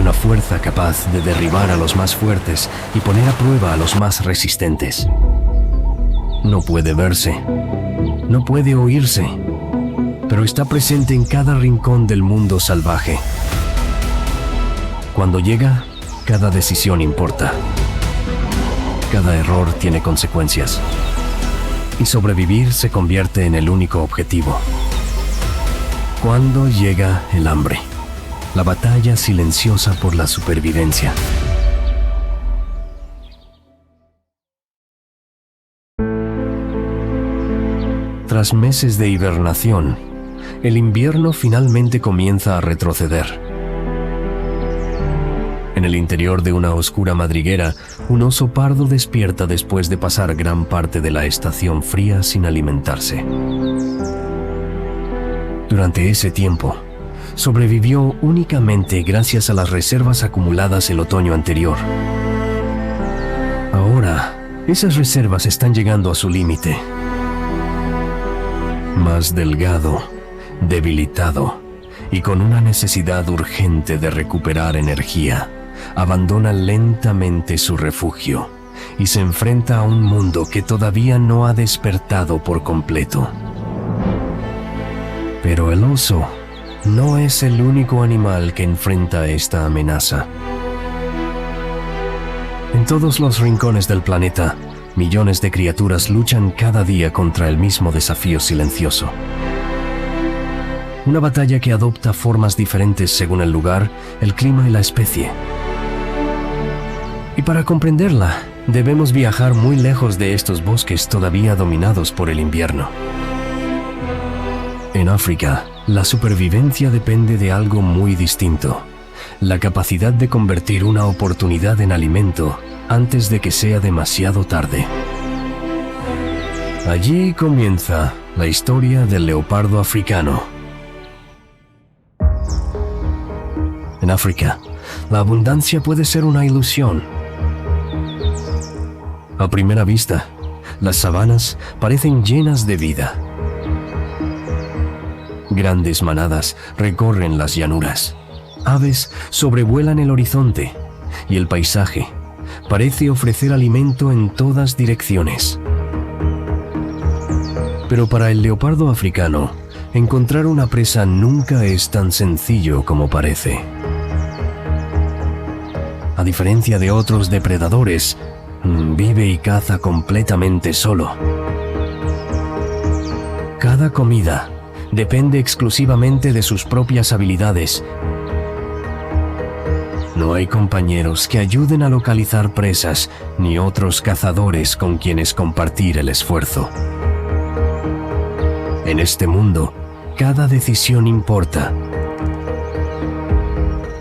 una fuerza capaz de derribar a los más fuertes y poner a prueba a los más resistentes. No puede verse, no puede oírse, pero está presente en cada rincón del mundo salvaje. Cuando llega, cada decisión importa. Cada error tiene consecuencias. Y sobrevivir se convierte en el único objetivo. Cuando llega el hambre, la batalla silenciosa por la supervivencia. Tras meses de hibernación, el invierno finalmente comienza a retroceder. En el interior de una oscura madriguera, un oso pardo despierta después de pasar gran parte de la estación fría sin alimentarse. Durante ese tiempo, sobrevivió únicamente gracias a las reservas acumuladas el otoño anterior. Ahora, esas reservas están llegando a su límite. Más delgado, debilitado y con una necesidad urgente de recuperar energía, abandona lentamente su refugio y se enfrenta a un mundo que todavía no ha despertado por completo. Pero el oso no es el único animal que enfrenta esta amenaza. En todos los rincones del planeta, millones de criaturas luchan cada día contra el mismo desafío silencioso. Una batalla que adopta formas diferentes según el lugar, el clima y la especie. Y para comprenderla, debemos viajar muy lejos de estos bosques todavía dominados por el invierno. En África, la supervivencia depende de algo muy distinto: la capacidad de convertir una oportunidad en alimento antes de que sea demasiado tarde. Allí comienza la historia del leopardo africano. En África, la abundancia puede ser una ilusión. A primera vista, las sabanas parecen llenas de vida. Grandes manadas recorren las llanuras. Aves sobrevuelan el horizonte y el paisaje parece ofrecer alimento en todas direcciones. Pero para el leopardo africano, encontrar una presa nunca es tan sencillo como parece. A diferencia de otros depredadores, vive y caza completamente solo. Cada comida depende exclusivamente de sus propias habilidades. No hay compañeros que ayuden a localizar presas, ni otros cazadores con quienes compartir el esfuerzo. En este mundo, cada decisión importa.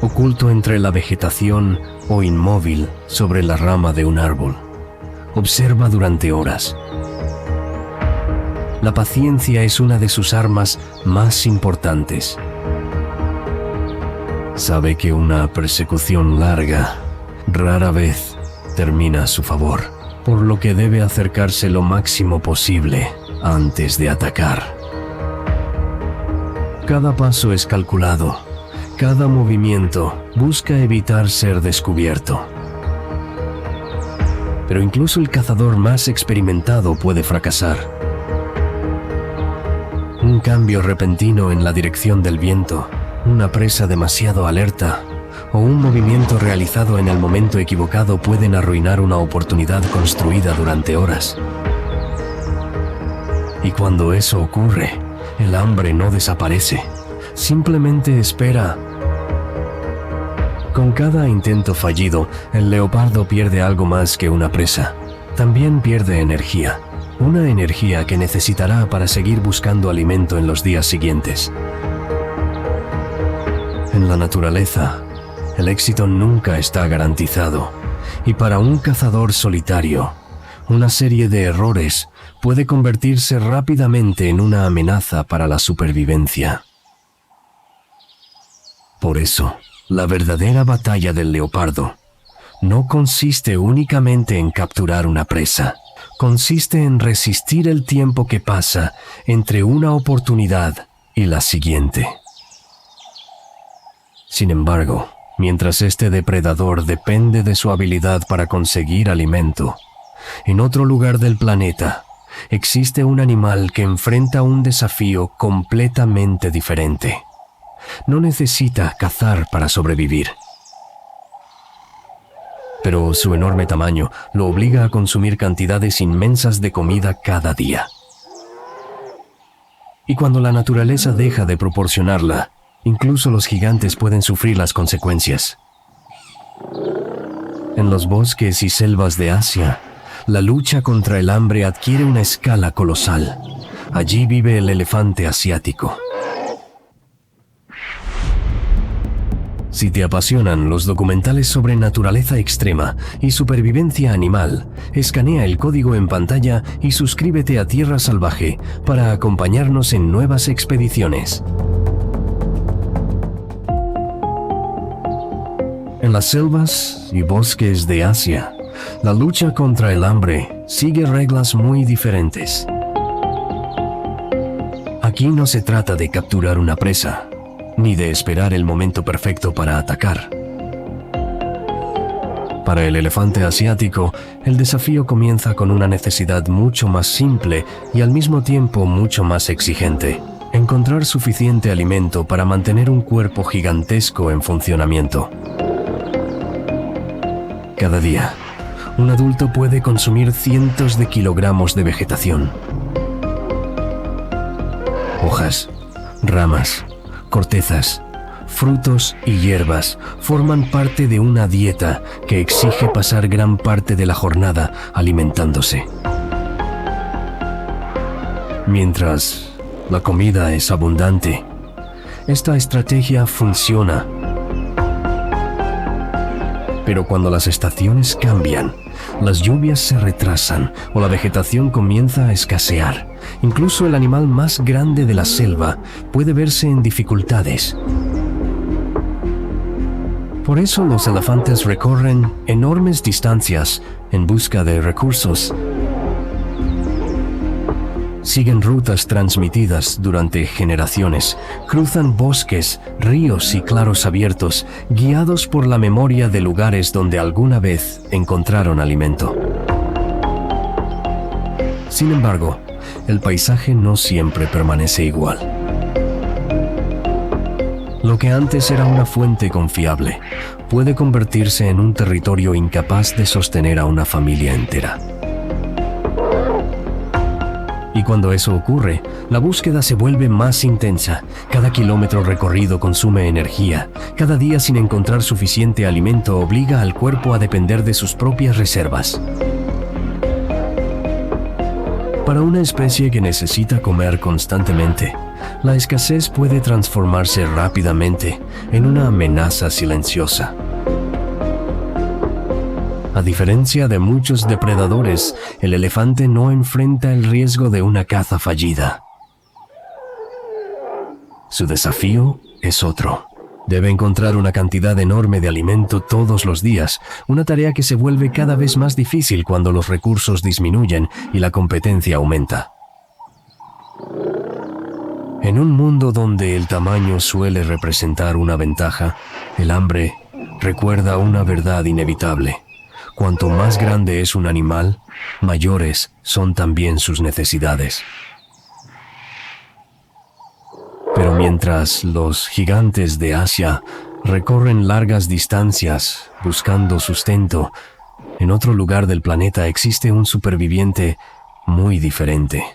Oculto entre la vegetación o inmóvil sobre la rama de un árbol, observa durante horas. La paciencia es una de sus armas más importantes. Sabe que una persecución larga rara vez termina a su favor, por lo que debe acercarse lo máximo posible antes de atacar. Cada paso es calculado, cada movimiento busca evitar ser descubierto. Pero incluso el cazador más experimentado puede fracasar. Un cambio repentino en la dirección del viento, una presa demasiado alerta o un movimiento realizado en el momento equivocado pueden arruinar una oportunidad construida durante horas. Y cuando eso ocurre, el hambre no desaparece, simplemente espera. Con cada intento fallido, el leopardo pierde algo más que una presa. También pierde energía, una energía que necesitará para seguir buscando alimento en los días siguientes. En la naturaleza, el éxito nunca está garantizado, y para un cazador solitario, una serie de errores puede convertirse rápidamente en una amenaza para la supervivencia. Por eso, la verdadera batalla del leopardo no consiste únicamente en capturar una presa, consiste en resistir el tiempo que pasa entre una oportunidad y la siguiente. Sin embargo, Mientras este depredador depende de su habilidad para conseguir alimento, en otro lugar del planeta existe un animal que enfrenta un desafío completamente diferente. No necesita cazar para sobrevivir, pero su enorme tamaño lo obliga a consumir cantidades inmensas de comida cada día. Y cuando la naturaleza deja de proporcionarla, incluso los gigantes pueden sufrir las consecuencias. En los bosques y selvas de Asia, la lucha contra el hambre adquiere una escala colosal. Allí vive el elefante asiático. Si te apasionan los documentales sobre naturaleza extrema y supervivencia animal, escanea el código en pantalla y suscríbete a Tierra Salvaje para acompañarnos en nuevas expediciones. En las selvas y bosques de Asia, la lucha contra el hambre sigue reglas muy diferentes. Aquí no se trata de capturar una presa, ni de esperar el momento perfecto para atacar. Para el elefante asiático, el desafío comienza con una necesidad mucho más simple y al mismo tiempo mucho más exigente: encontrar suficiente alimento para mantener un cuerpo gigantesco en funcionamiento. Cada día, un adulto puede consumir cientos de kilogramos de vegetación. Hojas, ramas, cortezas, frutos y hierbas forman parte de una dieta que exige pasar gran parte de la jornada alimentándose. Mientras la comida es abundante, esta estrategia funciona. Pero cuando las estaciones cambian, las lluvias se retrasan o la vegetación comienza a escasear, incluso el animal más grande de la selva puede verse en dificultades. Por eso los elefantes recorren enormes distancias en busca de recursos. Siguen rutas transmitidas durante generaciones, cruzan bosques, ríos y claros abiertos, guiados por la memoria de lugares donde alguna vez encontraron alimento. Sin embargo, el paisaje no siempre permanece igual. Lo que antes era una fuente confiable puede convertirse en un territorio incapaz de sostener a una familia entera. Y cuando eso ocurre, la búsqueda se vuelve más intensa. Cada kilómetro recorrido consume energía. Cada día sin encontrar suficiente alimento obliga al cuerpo a depender de sus propias reservas. Para una especie que necesita comer constantemente, la escasez puede transformarse rápidamente en una amenaza silenciosa. A diferencia de muchos depredadores, el elefante no enfrenta el riesgo de una caza fallida. Su desafío es otro. Debe encontrar una cantidad enorme de alimento todos los días, una tarea que se vuelve cada vez más difícil cuando los recursos disminuyen y la competencia aumenta. En un mundo donde el tamaño suele representar una ventaja, el hambre recuerda una verdad inevitable. Cuanto más grande es un animal, mayores son también sus necesidades. Pero mientras los gigantes de Asia recorren largas distancias buscando sustento, en otro lugar del planeta existe un superviviente muy diferente.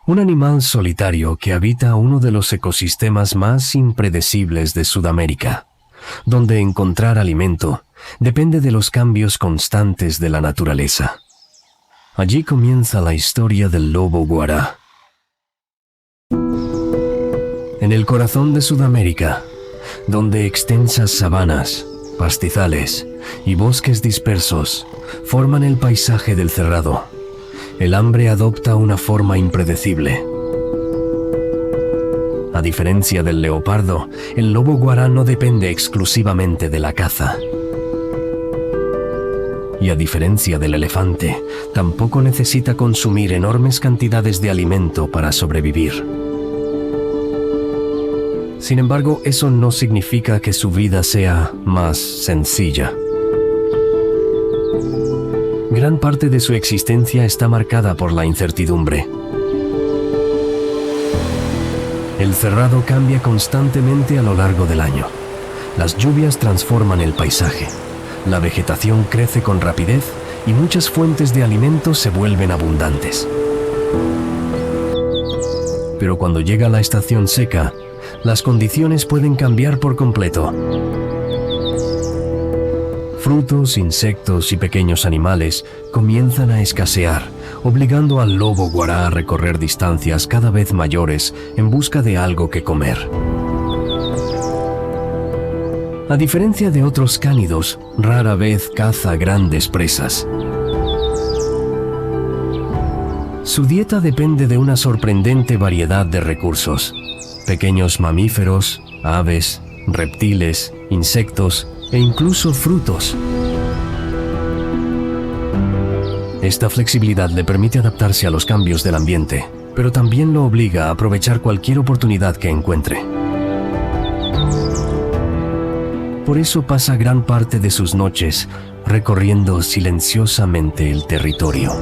Un animal solitario que habita uno de los ecosistemas más impredecibles de Sudamérica, donde encontrar alimento depende de los cambios constantes de la naturaleza. Allí comienza la historia del lobo guará. En el corazón de Sudamérica, donde extensas sabanas, pastizales y bosques dispersos forman el paisaje del cerrado, el hambre adopta una forma impredecible. A diferencia del leopardo, el lobo guará no depende exclusivamente de la caza. Y a diferencia del elefante, tampoco necesita consumir enormes cantidades de alimento para sobrevivir. Sin embargo, eso no significa que su vida sea más sencilla. Gran parte de su existencia está marcada por la incertidumbre. El cerrado cambia constantemente a lo largo del año. Las lluvias transforman el paisaje. La vegetación crece con rapidez y muchas fuentes de alimentos se vuelven abundantes. Pero cuando llega la estación seca, las condiciones pueden cambiar por completo. Frutos, insectos y pequeños animales comienzan a escasear, obligando al lobo guará a recorrer distancias cada vez mayores en busca de algo que comer. A diferencia de otros cánidos, rara vez caza grandes presas. Su dieta depende de una sorprendente variedad de recursos: pequeños mamíferos, aves, reptiles, insectos e incluso frutos. Esta flexibilidad le permite adaptarse a los cambios del ambiente, pero también lo obliga a aprovechar cualquier oportunidad que encuentre. Por eso pasa gran parte de sus noches recorriendo silenciosamente el territorio.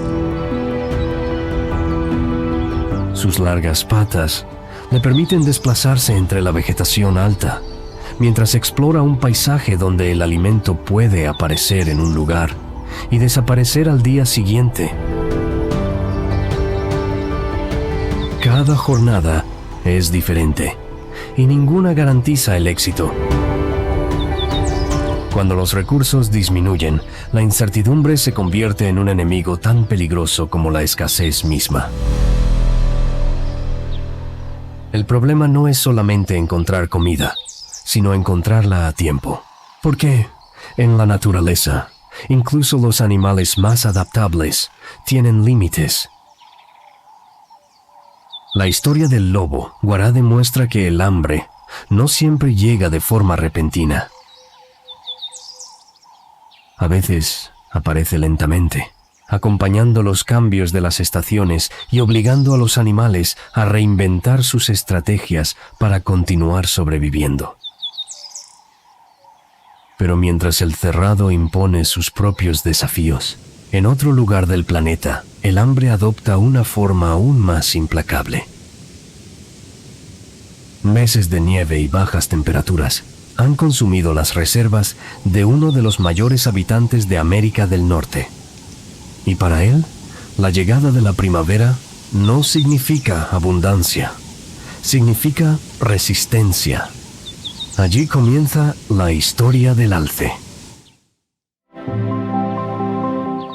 Sus largas patas le permiten desplazarse entre la vegetación alta, mientras explora un paisaje donde el alimento puede aparecer en un lugar y desaparecer al día siguiente. Cada jornada es diferente y ninguna garantiza el éxito. Cuando los recursos disminuyen, la incertidumbre se convierte en un enemigo tan peligroso como la escasez misma. El problema no es solamente encontrar comida, sino encontrarla a tiempo. Porque en la naturaleza, incluso los animales más adaptables tienen límites. La historia del lobo guará demuestra que el hambre no siempre llega de forma repentina. A veces aparece lentamente, acompañando los cambios de las estaciones y obligando a los animales a reinventar sus estrategias para continuar sobreviviendo. Pero mientras el cerrado impone sus propios desafíos, en otro lugar del planeta, el hambre adopta una forma aún más implacable. Meses de nieve y bajas temperaturas han consumido las reservas de uno de los mayores habitantes de América del Norte. Y para él, la llegada de la primavera no significa abundancia, significa resistencia. Allí comienza la historia del alce.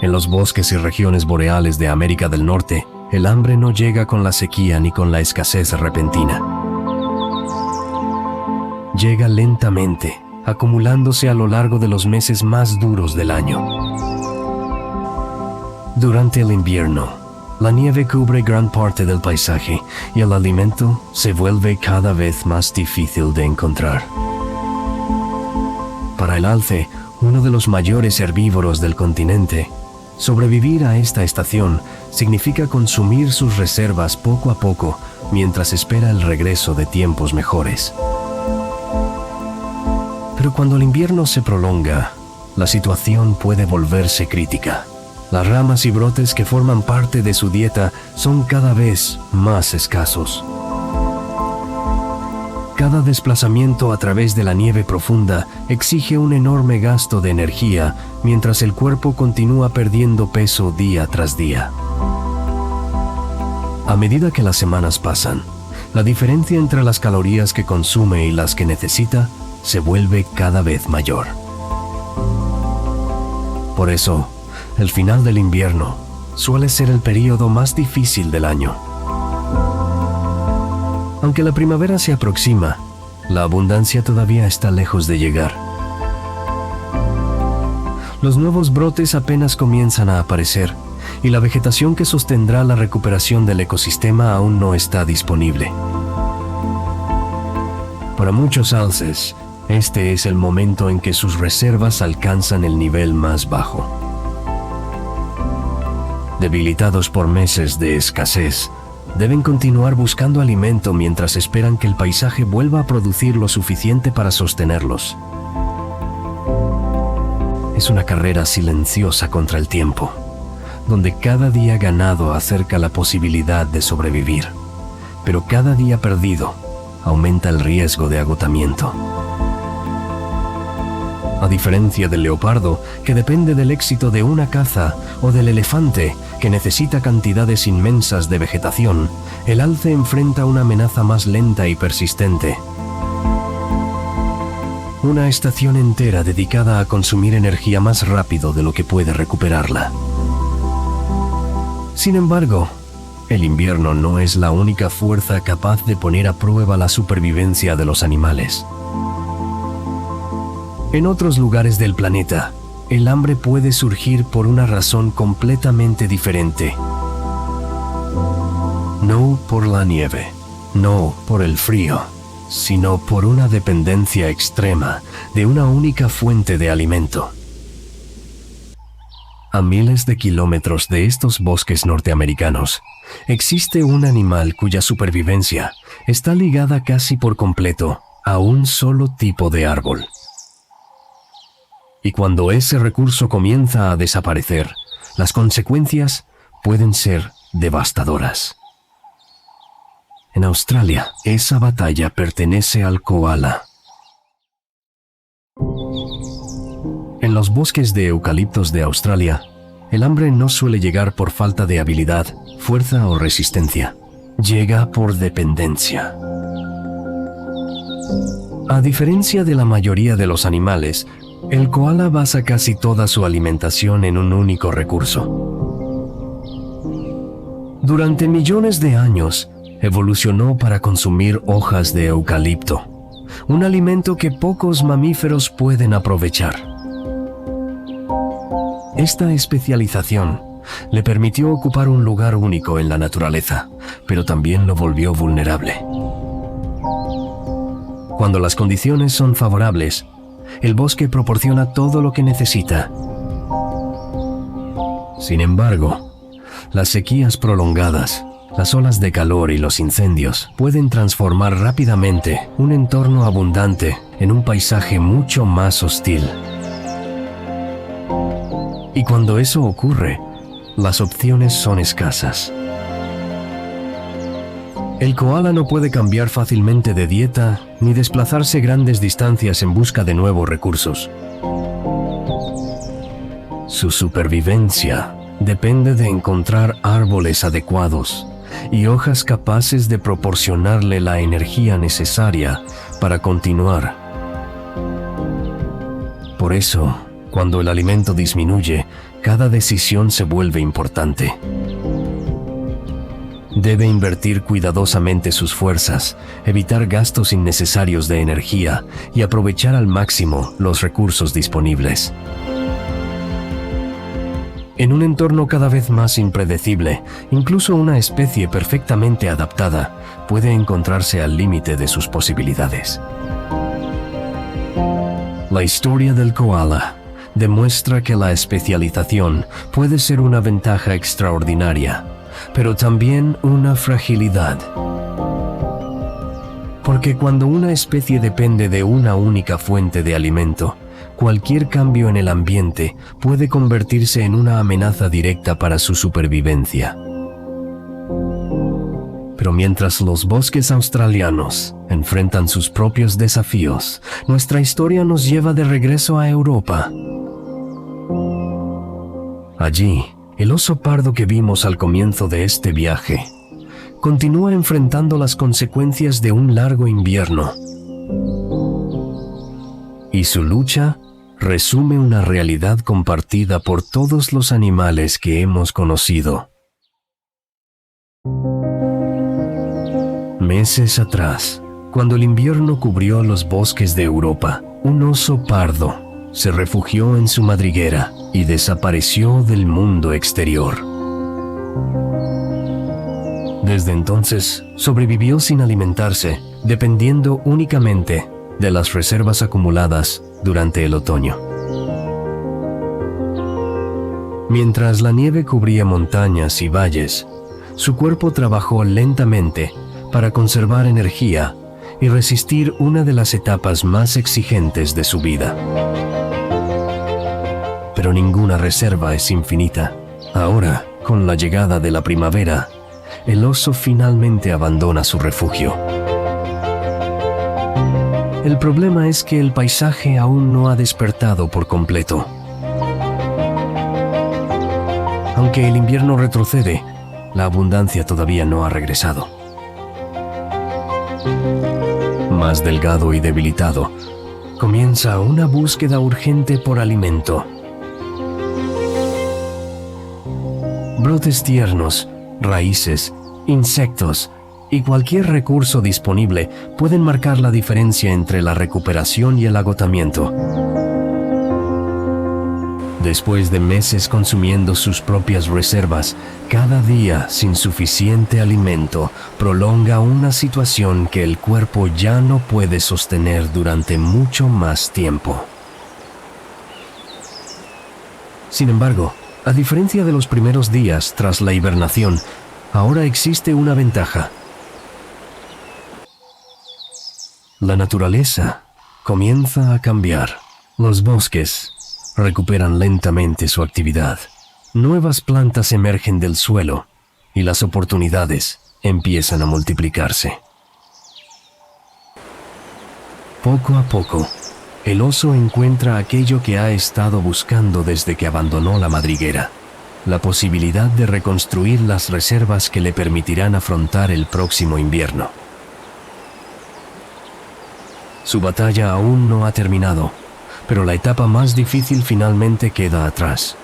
En los bosques y regiones boreales de América del Norte, el hambre no llega con la sequía ni con la escasez repentina. Llega lentamente, acumulándose a lo largo de los meses más duros del año. Durante el invierno, la nieve cubre gran parte del paisaje y el alimento se vuelve cada vez más difícil de encontrar. Para el alce, uno de los mayores herbívoros del continente, sobrevivir a esta estación significa consumir sus reservas poco a poco mientras espera el regreso de tiempos mejores. Pero cuando el invierno se prolonga, la situación puede volverse crítica. Las ramas y brotes que forman parte de su dieta son cada vez más escasos. Cada desplazamiento a través de la nieve profunda exige un enorme gasto de energía mientras el cuerpo continúa perdiendo peso día tras día. A medida que las semanas pasan, la diferencia entre las calorías que consume y las que necesita se vuelve cada vez mayor. Por eso, el final del invierno suele ser el período más difícil del año. Aunque la primavera se aproxima, la abundancia todavía está lejos de llegar. Los nuevos brotes apenas comienzan a aparecer y la vegetación que sostendrá la recuperación del ecosistema aún no está disponible. Para muchos alces, este es el momento en que sus reservas alcanzan el nivel más bajo. Debilitados por meses de escasez, Deben continuar buscando alimento mientras esperan que el paisaje vuelva a producir lo suficiente para sostenerlos. Es una carrera silenciosa contra el tiempo, donde cada día ganado acerca la posibilidad de sobrevivir, pero cada día perdido aumenta el riesgo de agotamiento. A diferencia del leopardo, que depende del éxito de una caza, o del elefante, que necesita cantidades inmensas de vegetación, el alce enfrenta una amenaza más lenta y persistente. Una estación entera dedicada a consumir energía más rápido de lo que puede recuperarla. Sin embargo, el invierno no es la única fuerza capaz de poner a prueba la supervivencia de los animales. En otros lugares del planeta, el hambre puede surgir por una razón completamente diferente. No por la nieve, no por el frío, sino por una dependencia extrema de una única fuente de alimento. A miles de kilómetros de estos bosques norteamericanos, existe un animal cuya supervivencia está ligada casi por completo a un solo tipo de árbol. Y cuando ese recurso comienza a desaparecer, las consecuencias pueden ser devastadoras. En Australia, esa batalla pertenece al koala. En los bosques de eucaliptos de Australia, el hambre no suele llegar por falta de habilidad, fuerza o resistencia. Llega por dependencia. A diferencia de la mayoría de los animales, el koala basa casi toda su alimentación en un único recurso. Durante millones de años, evolucionó para consumir hojas de eucalipto, un alimento que pocos mamíferos pueden aprovechar. Esta especialización le permitió ocupar un lugar único en la naturaleza, pero también lo volvió vulnerable. Cuando las condiciones son favorables, el bosque proporciona todo lo que necesita. Sin embargo, las sequías prolongadas, las olas de calor y los incendios pueden transformar rápidamente un entorno abundante en un paisaje mucho más hostil. Y cuando eso ocurre, las opciones son escasas. El koala no puede cambiar fácilmente de dieta ni desplazarse grandes distancias en busca de nuevos recursos. Su supervivencia depende de encontrar árboles adecuados y hojas capaces de proporcionarle la energía necesaria para continuar. Por eso, cuando el alimento disminuye, cada decisión se vuelve importante. Debe invertir cuidadosamente sus fuerzas, evitar gastos innecesarios de energía y aprovechar al máximo los recursos disponibles. En un entorno cada vez más impredecible, incluso una especie perfectamente adaptada puede encontrarse al límite de sus posibilidades. La historia del koala demuestra que la especialización puede ser una ventaja extraordinaria, pero también una fragilidad. Porque cuando una especie depende de una única fuente de alimento, cualquier cambio en el ambiente puede convertirse en una amenaza directa para su supervivencia. Pero mientras los bosques australianos enfrentan sus propios desafíos, nuestra historia nos lleva de regreso a Europa. Allí, el oso pardo que vimos al comienzo de este viaje continúa enfrentando las consecuencias de un largo invierno. Y su lucha resume una realidad compartida por todos los animales que hemos conocido. Meses atrás, cuando el invierno cubrió los bosques de Europa, un oso pardo se refugió en su madriguera y desapareció del mundo exterior. Desde entonces, sobrevivió sin alimentarse, dependiendo únicamente de las reservas acumuladas durante el otoño. Mientras la nieve cubría montañas y valles, su cuerpo trabajó lentamente para conservar energía y resistir una de las etapas más exigentes de su vida. Pero ninguna reserva es infinita. Ahora, con la llegada de la primavera, el oso finalmente abandona su refugio. El problema es que el paisaje aún no ha despertado por completo. Aunque el invierno retrocede, la abundancia todavía no ha regresado. Más delgado y debilitado, comienza una búsqueda urgente por alimento. Brotes tiernos, raíces, insectos y cualquier recurso disponible pueden marcar la diferencia entre la recuperación y el agotamiento. Después de meses consumiendo sus propias reservas, cada día sin suficiente alimento prolonga una situación que el cuerpo ya no puede sostener durante mucho más tiempo. Sin embargo, a diferencia de los primeros días tras la hibernación, ahora existe una ventaja. La naturaleza comienza a cambiar. Los bosques recuperan lentamente su actividad. Nuevas plantas emergen del suelo y las oportunidades empiezan a multiplicarse. Poco a poco, el oso encuentra aquello que ha estado buscando desde que abandonó la madriguera: la posibilidad de reconstruir las reservas que le permitirán afrontar el próximo invierno. Su batalla aún no ha terminado, pero la etapa más difícil finalmente queda atrás.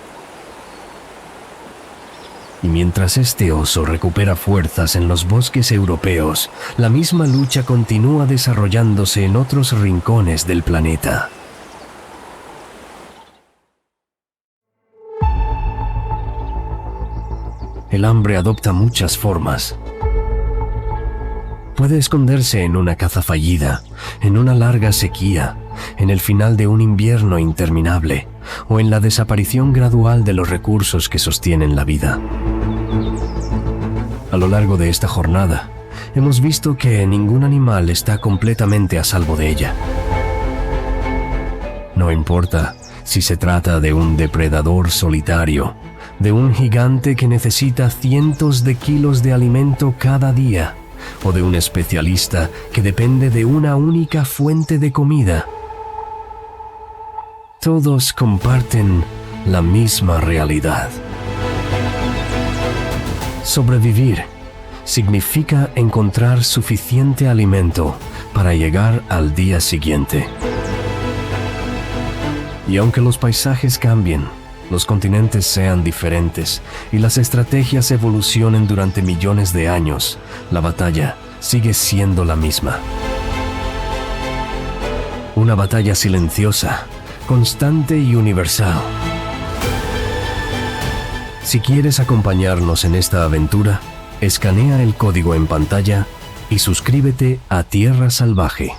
Y mientras este oso recupera fuerzas en los bosques europeos, la misma lucha continúa desarrollándose en otros rincones del planeta. El hambre adopta muchas formas. Puede esconderse en una caza fallida, en una larga sequía, en el final de un invierno interminable o en la desaparición gradual de los recursos que sostienen la vida. A lo largo de esta jornada, hemos visto que ningún animal está completamente a salvo de ella. No importa si se trata de un depredador solitario, de un gigante que necesita cientos de kilos de alimento cada día, o de un especialista que depende de una única fuente de comida. Todos comparten la misma realidad. Sobrevivir significa encontrar suficiente alimento para llegar al día siguiente. Y aunque los paisajes cambien, los continentes sean diferentes y las estrategias evolucionen durante millones de años, la batalla sigue siendo la misma. Una batalla silenciosa, constante y universal. Si quieres acompañarnos en esta aventura, escanea el código en pantalla y suscríbete a Tierra Salvaje.